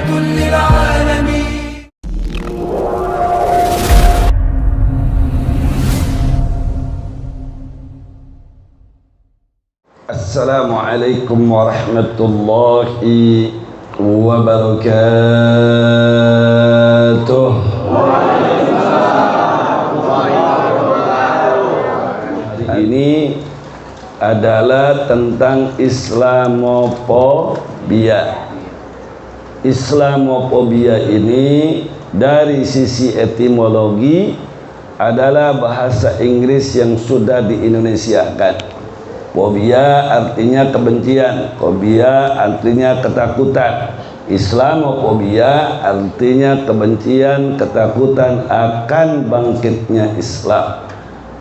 رحمة للعالمين. Assalamualaikum warahmatullahi wabarakatuh. Hari ini adalah tentang Islamofobia. Islamofobia ini dari sisi etimologi adalah bahasa Inggris yang sudah diindonesiakan. Fobia artinya kebencian, fobia artinya ketakutan. Islamofobia artinya kebencian, ketakutan akan bangkitnya Islam.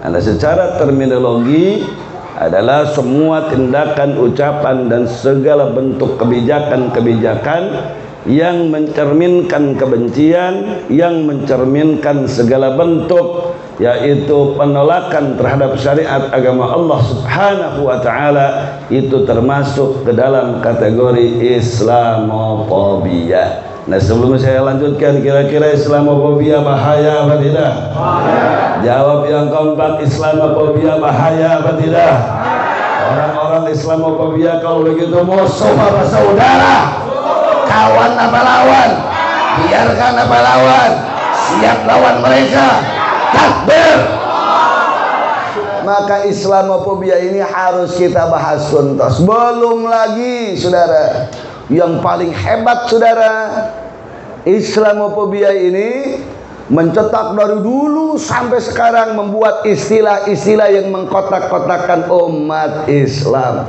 Nah, secara terminologi adalah semua tindakan, ucapan dan segala bentuk kebijakan-kebijakan yang mencerminkan kebencian, yang mencerminkan segala bentuk yaitu penolakan terhadap syariat agama Allah Subhanahu wa taala, itu termasuk ke dalam kategori Islamofobia. Nah, sebelum saya lanjutkan, kira-kira Islamofobia bahaya apa tidak? Bahaya. Jawab yang kompak, Islamofobia bahaya apa tidak? Orang-orang Islamofobia kalau begitu musuh apa saudara? Kawan apa lawan? Biarkan apa lawan? Siap lawan mereka. Takbir. Maka Islamofobia ini harus kita bahas tuntas. Belum lagi saudara, yang paling hebat saudara, Islamofobia ini mencetak dari dulu sampai sekarang membuat istilah-istilah yang mengkotak-kotakkan umat Islam.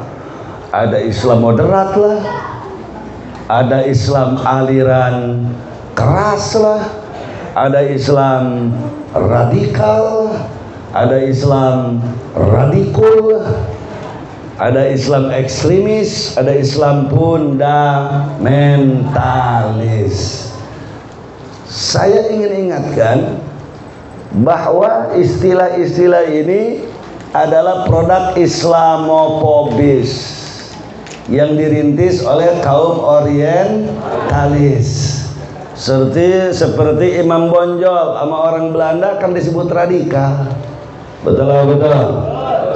Ada Islam moderat lah, ada Islam aliran keras lah, ada Islam radikal, ada Islam radikul, ada Islam ekstremis, ada Islam fundamentalis. Saya ingin ingatkan bahwa istilah-istilah ini adalah produk Islamofobis yang dirintis oleh kaum orientalis. Seperti Imam Bonjol sama orang Belanda kan disebut radikal. Betul.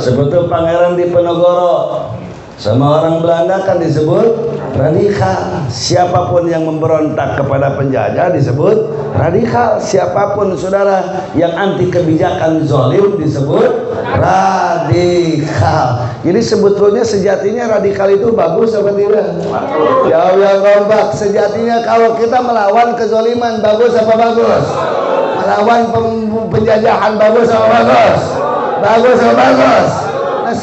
Seperti Pangeran Diponegoro sama orang Belanda kan disebut radikal. Siapapun yang memberontak kepada penjajah disebut radikal. Siapapun saudara yang anti kebijakan zalim disebut radikal. Jadi sebetulnya sejatinya radikal itu bagus apa tidak? Jawab yang kompak. Sejatinya kalau kita melawan kezaliman bagus apa bagus? Melawan penjajahan bagus apa bagus? Bagus apa bagus? Nah,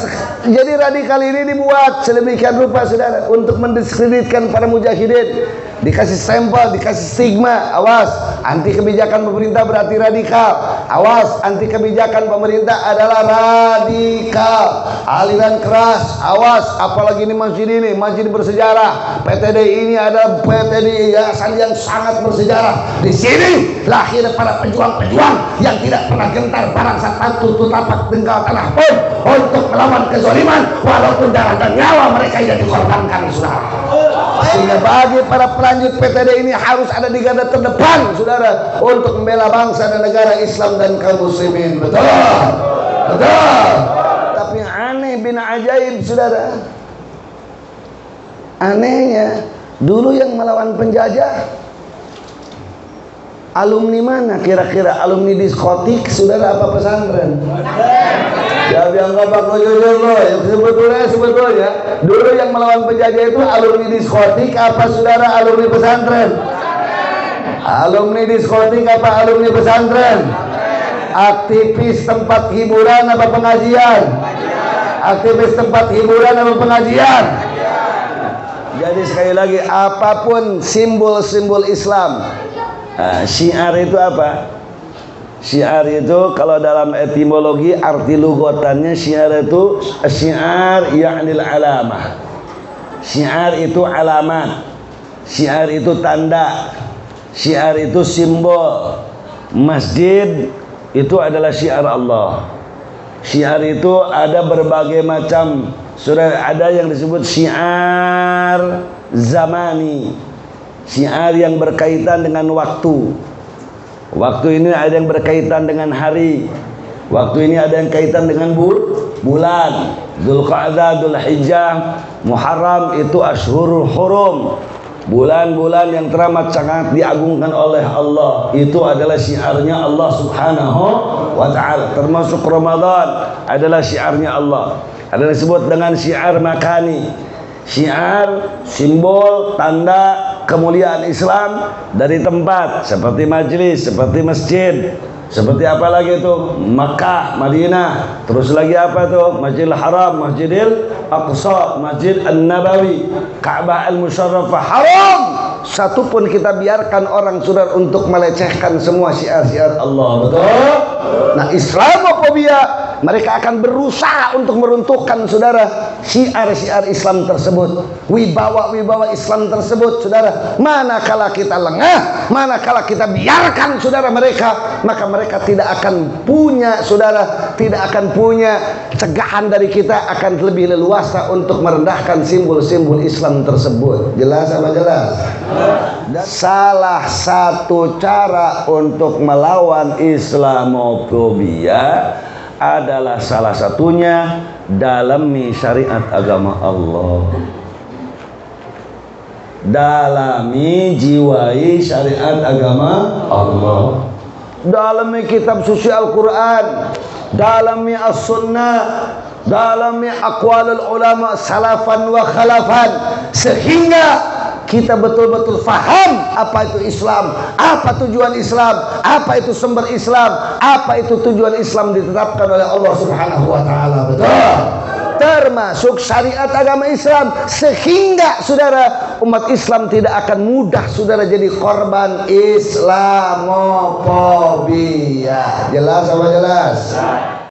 jadi radikal ini dibuat sedemikian rupa saudara untuk mendiskreditkan para mujahidin. Dikasih stempel, dikasih stigma. Awas, anti kebijakan pemerintah berarti radikal. Awas, anti kebijakan pemerintah adalah radikal, aliran keras. Awas, apalagi ini masjid bersejarah. PTD ini adalah PTD yayasan yang sangat bersejarah. Di sini lahir para pejuang-pejuang yang tidak pernah gentar barang satu tutapak tenggal tanah pun untuk melawan kezaliman, walaupun darah dan nyawa mereka yang dikorbankan saudara. Sehingga bagi para pelanjut PTD ini harus ada di garda terdepan saudara untuk membela bangsa dan negara Islam dan kaum muslimin. Betul. Tapi aneh bin ajaib saudara, anehnya dulu yang melawan penjajah alumni mana kira-kira? Alumni diskotik saudara apa pesantren? Ya yang kompak jujur lo. Sebetulnya dulu yang melawan penjajah itu alumni diskotik apa saudara alumni pesantren? Alumni diskotik apa alumni pesantren? Aktivis tempat hiburan apa pengajian? Aktivis tempat hiburan apa pengajian? Jadi sekali lagi, apapun simbol-simbol Islam, syiar itu apa? Syiar itu kalau dalam etimologi arti lugatannya syiar itu syiar ya'nil alamah. Syiar itu alamat, syiar itu tanda, syiar itu simbol. Masjid itu adalah syiar Allah. Syiar itu ada berbagai macam. Sudah ada yang disebut syiar zamani, syiar yang berkaitan dengan waktu. Waktu ini ada yang berkaitan dengan hari. Waktu ini ada yang kaitan dengan bulan. Dzulqa'dah, Dzulhijjah, Muharram itu Ashhurul Hurum. Bulan-bulan yang teramat sangat diagungkan oleh Allah. Itu adalah syiarnya Allah Subhanahu wa ta'ala. Termasuk Ramadan adalah syiarnya Allah. Ada yang disebut dengan syiar makani. Syiar, simbol, tanda kemuliaan Islam dari tempat seperti majlis, seperti masjid, seperti apa lagi itu? Makkah, Madinah. Terus lagi apa itu? Masjidil Haram, Masjidil Aqsa, Masjid An-Nabawi, Ka'bah Al-Musharrafah. Haram satu pun kita biarkan orang saudara untuk melecehkan semua syiar-syiar Allah. Betul? Nah, Islamophobia, mereka akan berusaha untuk meruntuhkan saudara syiar-syiar Islam tersebut, wibawa-wibawa Islam tersebut saudara. Manakala kita lengah, manakala kita biarkan saudara mereka, maka mereka tidak akan punya saudara, tidak akan punya cegahan dari kita, akan lebih leluasa untuk merendahkan simbol-simbol Islam tersebut. Jelas apa jelas? Dan salah satu cara untuk melawan Islamophobia adalah salah satunya dalami syariat agama Allah. Dalami, jiwai syariat agama Allah. Dalami kitab suci Al-Quran, dalami as-sunnah, dalami aqwalul ulama salafan wa khalafan, sehingga kita betul-betul faham apa itu Islam, apa tujuan Islam, apa itu sumber Islam, apa itu tujuan Islam ditetapkan oleh Allah Subhanahu wa ta'ala. Betul? Termasuk syariat agama Islam, sehingga saudara umat Islam tidak akan mudah saudara jadi korban Islamophobia. Jelas apa jelas?